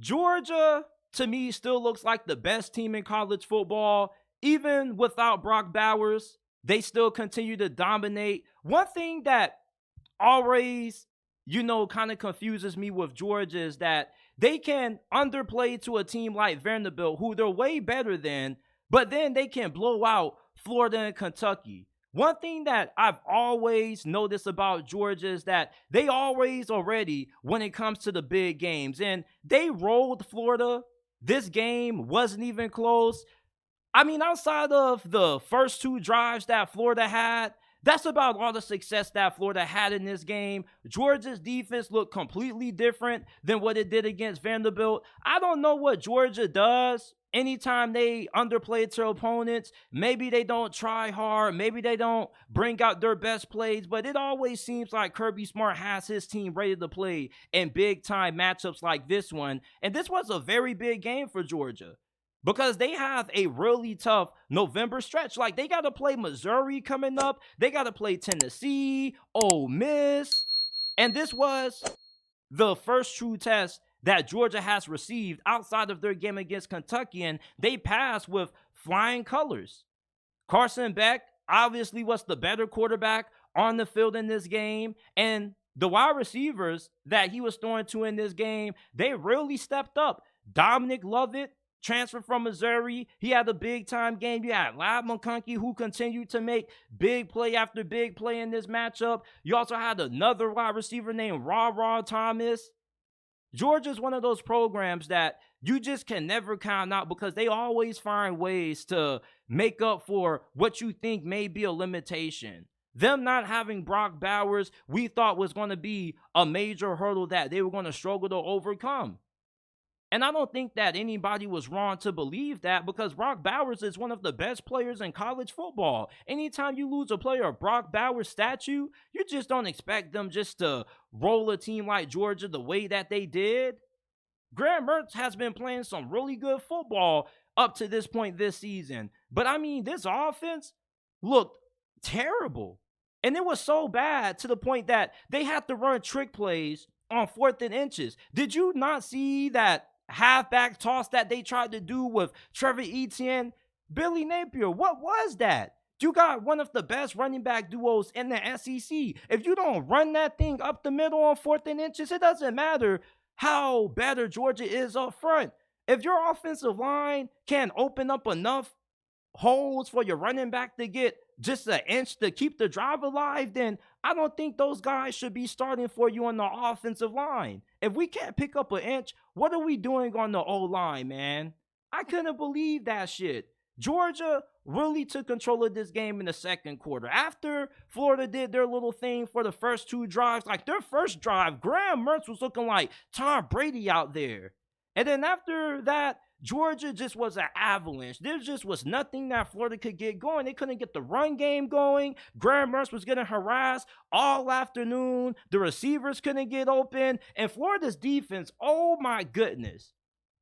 Georgia, to me, still looks like the best team in college football. Even without Brock Bowers, they still continue to dominate. One thing that always, kind of confuses me with Georgia is that they can underplay to a team like Vanderbilt, who they're way better than, but then they can blow out Florida and Kentucky. One thing that I've always noticed about Georgia is that they always are ready when it comes to the big games. And they rolled Florida. This game wasn't even close. I mean, outside of the first two drives that Florida had, that's about all the success that Florida had in this game. Georgia's defense looked completely different than what it did against Vanderbilt. I don't know what Georgia does anytime they underplay their opponents. Maybe they don't try hard. Maybe they don't bring out their best plays. But it always seems like Kirby Smart has his team ready to play in big-time matchups like this one. And this was a very big game for Georgia, because they have a really tough November stretch. Like, they got to play Missouri coming up. They got to play Tennessee, Ole Miss. And this was the first true test that Georgia has received outside of their game against Kentucky, and they passed with flying colors. Carson Beck obviously was the better quarterback on the field in this game, and the wide receivers that he was throwing to in this game, they really stepped up. Dominic Lovett, transfer from Missouri, he had a big-time game. You had Lab McConkey, who continued to make big play after big play in this matchup. You also had another wide receiver named Ra Thomas. Georgia's one of those programs that you just can never count out, because they always find ways to make up for what you think may be a limitation. Them not having Brock Bowers, we thought was going to be a major hurdle that they were going to struggle to overcome. And I don't think that anybody was wrong to believe that, because Brock Bowers is one of the best players in college football. Anytime you lose a player of Brock Bowers' stature, you just don't expect them just to roll a team like Georgia the way that they did. Graham Mertz has been playing some really good football up to this point this season. But I mean, this offense looked terrible. And it was so bad to the point that they had to run trick plays on 4th and inches. Did you not see that halfback toss that they tried to do with Trevor Etienne? Billy Napier, what was that? You got one of the best running back duos in the SEC. If you don't run that thing up the middle on 4th and inches, it doesn't matter how better Georgia is up front. If your offensive line can open up enough holes for your running back to get just an inch to keep the drive alive, then I don't think those guys should be starting for you on the offensive line. If we can't pick up an inch, what are we doing on the O-line, man? I couldn't believe that shit. Georgia really took control of this game in the second quarter. After Florida did their little thing for the first two drives, like their first drive, Graham Mertz was looking like Tom Brady out there. And then after that, Georgia just was an avalanche. There just was nothing that Florida could get going. They couldn't get the run game going. Graham Mertz was getting harassed all afternoon. The receivers couldn't get open. And Florida's defense, oh my goodness.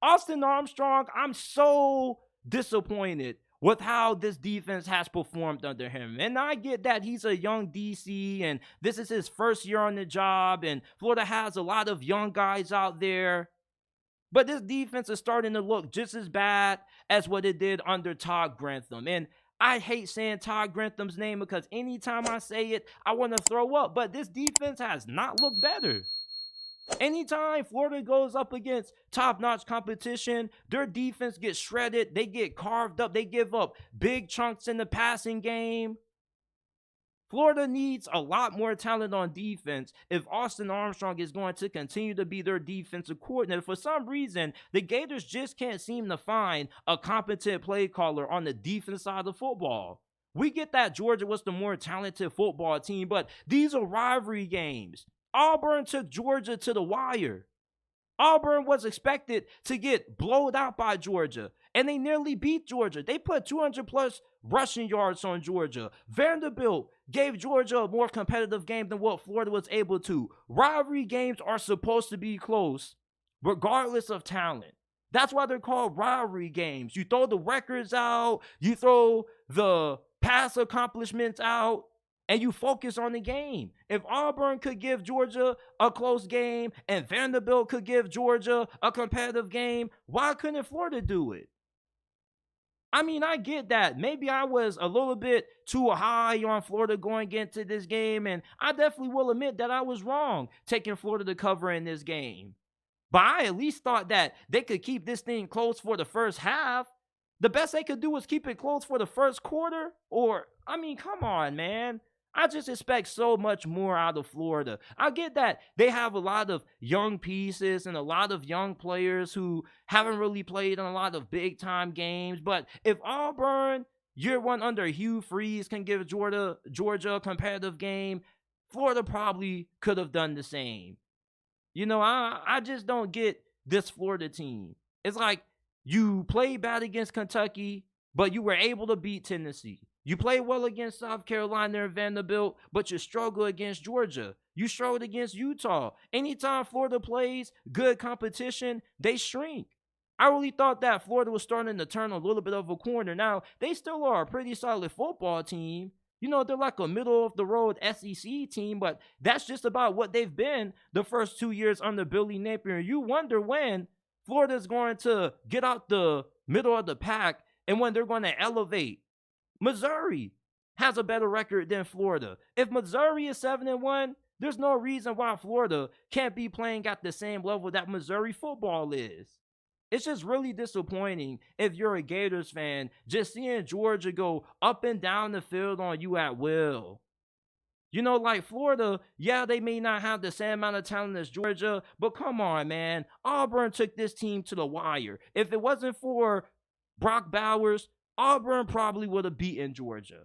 Austin Armstrong, I'm so disappointed with how this defense has performed under him. And I get that he's a young DC and this is his first year on the job, and Florida has a lot of young guys out there. But this defense is starting to look just as bad as what it did under Todd Grantham. And I hate saying Todd Grantham's name, because anytime I say it, I want to throw up. But this defense has not looked better. Anytime Florida goes up against top-notch competition, their defense gets shredded. They get carved up. They give up big chunks in the passing game. Florida needs a lot more talent on defense if Austin Armstrong is going to continue to be their defensive coordinator. For some reason, the Gators just can't seem to find a competent play caller on the defense side of football. We get that Georgia was the more talented football team, but these are rivalry games. Auburn took Georgia to the wire. Auburn was expected to get blowed out by Georgia, and they nearly beat Georgia. They put 200-plus rushing yards on Georgia. Vanderbilt gave Georgia a more competitive game than what Florida was able to. Rivalry games are supposed to be close, regardless of talent. That's why they're called rivalry games. You throw the records out, you throw the past accomplishments out, and you focus on the game. If Auburn could give Georgia a close game and Vanderbilt could give Georgia a competitive game, why couldn't Florida do it? I mean, I get that. Maybe I was a little bit too high on Florida going into this game, and I definitely will admit that I was wrong taking Florida to cover in this game. But I at least thought that they could keep this thing close for the first half. The best they could do was keep it close for the first quarter. Or, I mean, come on, man. I just expect so much more out of Florida. I get that they have a lot of young pieces and a lot of young players who haven't really played in a lot of big-time games. But if Auburn, year one under Hugh Freeze, can give Georgia a competitive game, Florida probably could have done the same. You know, I just don't get this Florida team. It's like you played bad against Kentucky, but you were able to beat Tennessee. You played well against South Carolina and Vanderbilt, but you struggle against Georgia. You struggled against Utah. Anytime Florida plays good competition, they shrink. I really thought that Florida was starting to turn a little bit of a corner. Now, they still are a pretty solid football team. You know, they're like a middle-of-the-road SEC team, but that's just about what they've been the first 2 years under Billy Napier. You wonder when Florida's going to get out the middle of the pack and when they're going to elevate. Missouri has a better record than Florida. If Missouri is 7-1, there's no reason why Florida can't be playing at the same level that Missouri football is. It's just really disappointing if you're a Gators fan, just seeing Georgia go up and down the field on you at will. You know, like Florida, yeah, they may not have the same amount of talent as Georgia, but come on, man. Auburn took this team to the wire. If it wasn't for Brock Bowers, Auburn probably would have beaten Georgia.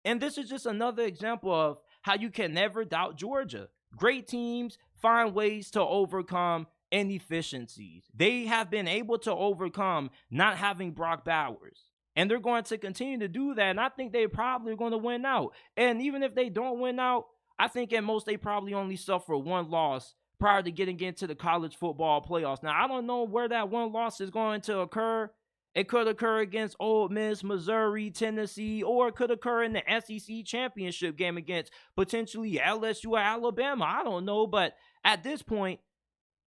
And this is just another example of how you can never doubt Georgia. Great teams find ways to overcome inefficiencies. They have been able to overcome not having Brock Bowers. And they're going to continue to do that. And I think they're probably going to win out. And even if they don't win out, I think at most they probably only suffer one loss prior to getting into the college football playoffs. Now, I don't know where that one loss is going to occur. It could occur against Ole Miss, Missouri, Tennessee, or it could occur in the SEC championship game against potentially LSU or Alabama. I don't know, but at this point,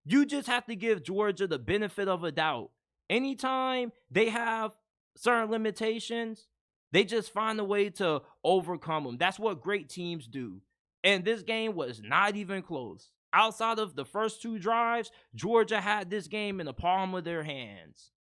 you just have to give Georgia the benefit of a doubt. Anytime they have certain limitations, they just find a way to overcome them. That's what great teams do. And this game was not even close. Outside of the first two drives, Georgia had this game in the palm of their hands.